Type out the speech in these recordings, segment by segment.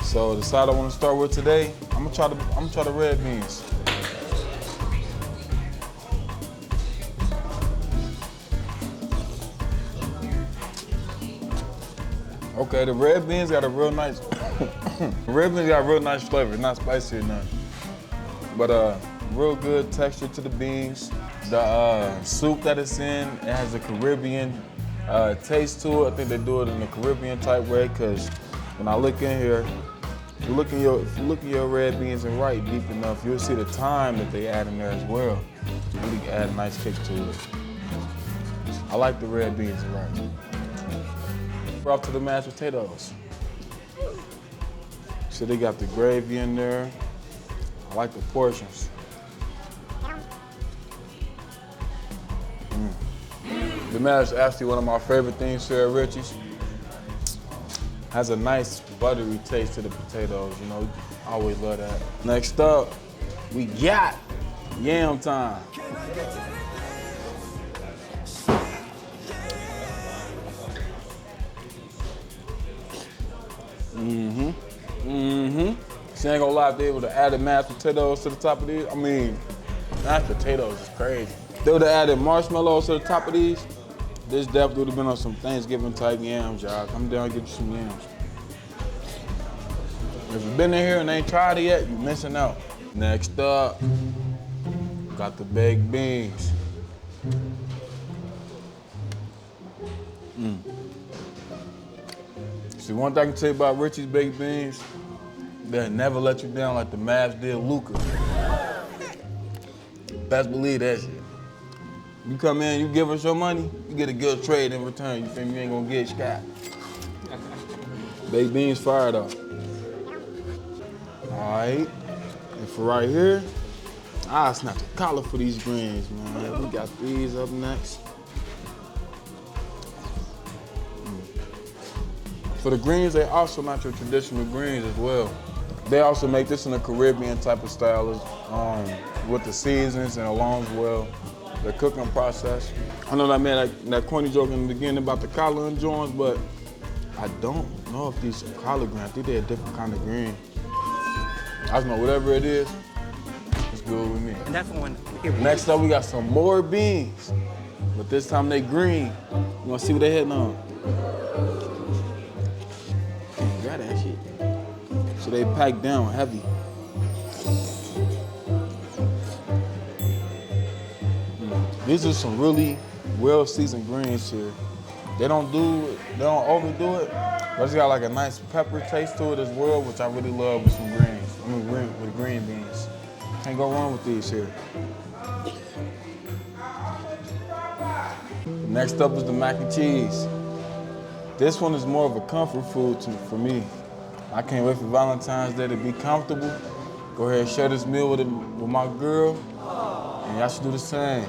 So the side I want to start with today, I'm gonna try the red beans. Okay, the red beans got a real nice flavor. Not spicy or nothing, but real good texture to the beans. The soup that it's in, it has a Caribbean taste to it. I think they do it in a Caribbean type way, because when I look in here, if you look in your red beans and right deep enough, you'll see the thyme that they add in there as well to really add a nice kick to it. I like the red beans and right. We're off to the mashed potatoes. So they got the gravy in there. I like the portions. The mash is actually one of my favorite things here at Richie's. Has a nice buttery taste to the potatoes, you know, I always love that. Next up, we got yam time. She ain't gonna lie, if they would have added mashed potatoes to the top of these, I mean, mashed potatoes is crazy. If they would have added marshmallows to the top of these, this definitely would have been on some Thanksgiving type yams, y'all. Come down and get you some yams. If you've been in here and ain't tried it yet, you're missing out. Next up, got the baked beans. See, one thing I can tell you about Richie's baked beans, they'll never let you down like the Mavs did Luka. Best believe that shit. You come in, you give us your money, you get a good trade in return. You think you ain't gonna get scrapped. Baked beans fired up. All right, and for right here, I snap the collar for these greens, man. We got these up next. For the greens, they also not your traditional greens as well. They also make this in a Caribbean type of style with the seasons and along as well the cooking process. I know that I made that corny joke in the beginning about the collard joints, but I don't know if these are collard greens. I think they're a different kind of green. I just know whatever it is, it's good with me. And that's one. Next up, we got some more beans, but this time they green. You wanna see what they hitting on? Got that shit. So they packed down heavy. These are some really well-seasoned greens here. They don't overdo it, but it's got like a nice pepper taste to it as well, which I really love with some greens. I mean, with green beans. Can't go wrong with these here. Next up is the mac and cheese. This one is more of a comfort food for me. I can't wait for Valentine's Day to be comfortable. Go ahead and share this meal with my girl, and y'all should do the same.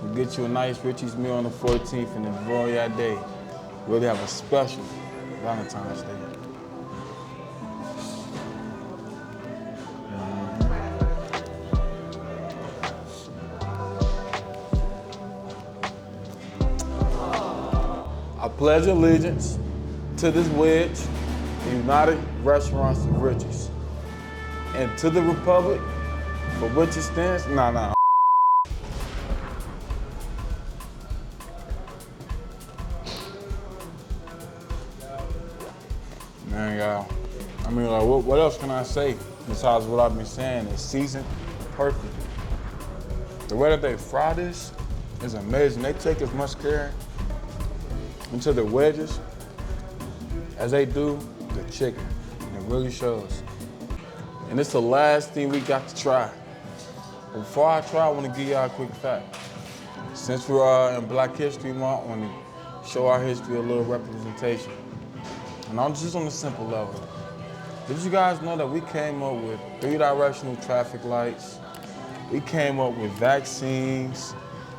We'll get you a nice Richie's meal on the 14th and enjoy your day. Really have a special Valentine's Day. I pledge allegiance to this wedge, the United Restaurants of Richie's, and to the Republic for which it stands. Nah. Man, y'all. I mean, like, what else can I say besides what I've been saying? It's seasoned perfectly. The way that they fry this is amazing. They take as much care into the wedges as they do the chicken. It really shows. And it's the last thing we got to try. Before I try, I want to give y'all a quick fact. Since we're in Black History Month, I want to show our history a little representation. And I'm just on a simple level. Did you guys know that we came up with 3-directional traffic lights? We came up with vaccines.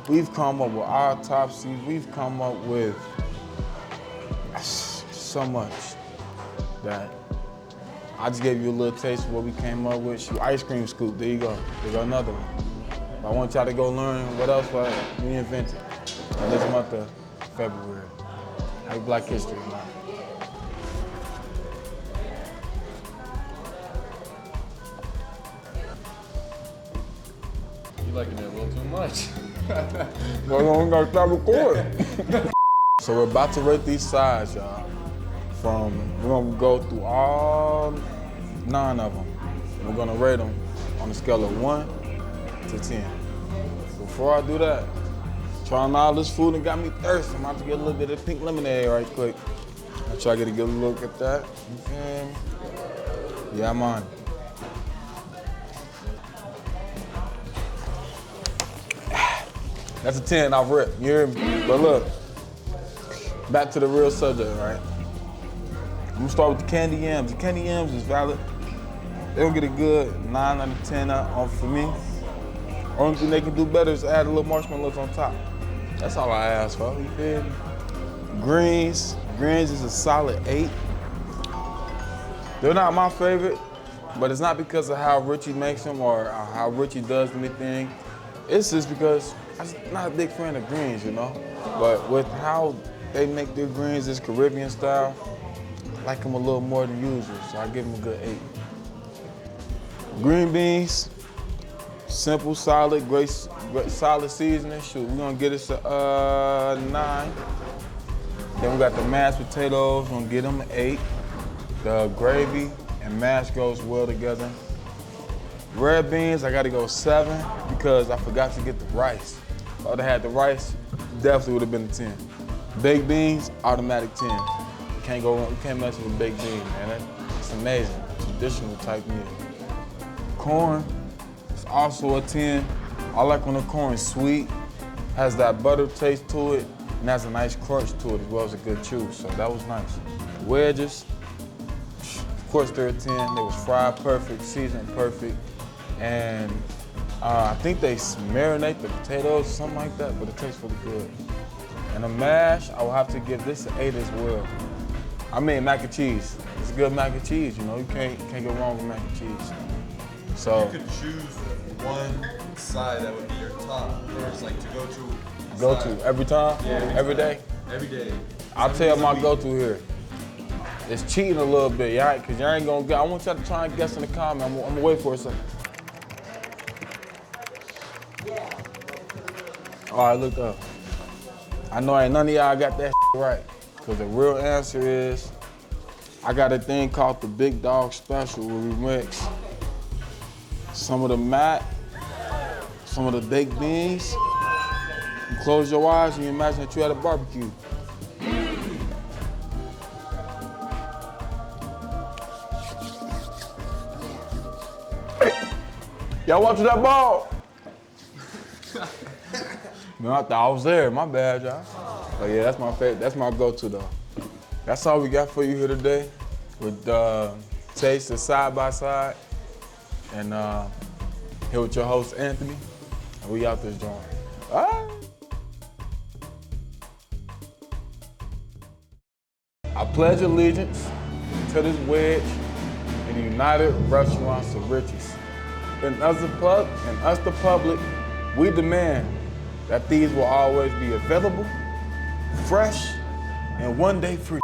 We've come up with autopsies. We've come up with so much that I just gave you a little taste of what we came up with. Shoot, ice cream scoop, there you go. There's another one. I want y'all to go learn what else we invented in this month of February. Happy Black History Month. liking it a little too much. Well, we gotta stop recording. So we're about to rate these sides, y'all. We're gonna go through all 9 of them. We're gonna rate them on a scale of 1 to 10. Before I do that, trying all this food and got me thirsty. I'm about to get a little bit of pink lemonade right quick. I'll try to get a good look at that. Yeah, I'm on. That's a 10 off rip, you hear me? But look, back to the real subject, right? I'm gonna start with the candy yams. The candy yams is valid. They'll get a good 9 out of 10 for me. Only thing they can do better is add a little marshmallows on top. That's all I ask for, you feel me? Greens is a solid 8. They're not my favorite, but it's not because of how Richie makes them or how Richie does anything. It's just because I'm not a big fan of greens, you know? But with how they make their greens, this Caribbean style, I like them a little more than usual, so I give them a good 8. Green beans, simple, solid, great solid seasoning. Shoot, we're gonna get us a 9. Then we got the mashed potatoes, we're gonna get them an 8. The gravy and mash goes well together. Red beans, I gotta go 7 because I forgot to get the rice. If I would've had the rice, definitely would've been a 10. Baked beans, automatic 10. You can't go wrong, you can't mess with a baked bean, man. It's amazing, traditional type meal. Corn, it's also a 10. I like when the corn is sweet, has that butter taste to it, and has a nice crunch to it as well as a good chew, so that was nice. Wedges, of course they're a 10. They was fried perfect, seasoned perfect, and I think they marinate the potatoes or something like that, but it tastes really good. And the mash, I will have to give this an 8 as well. I mean mac and cheese. It's good mac and cheese, you know, you can't go wrong with mac and cheese. So you could choose one side that would be your top first, like to go-to. Go-to every time? Yeah, every day? Every day. I'll tell you my go-to here. It's cheating a little bit, y'all, because y'all ain't gonna get. I want y'all to try and guess in the comment. I'm gonna wait for a second. All right, look up. I know ain't none of y'all got that right, because the real answer is, I got a thing called the Big Dog Special where we mix some of the mac, some of the baked beans. You close your eyes and you imagine that you at a barbecue. Y'all watching that ball? Man, I thought I was there. My bad, y'all. But yeah, that's my favorite. That's my go-to though. That's all we got for you here today with Taste of Side by Side. And here with your host, Anthony. And we out this joint. All right. I pledge allegiance to this wedge in the United Restaurants of Richie's. And us, the public, we demand that these will always be available, fresh, and one day free.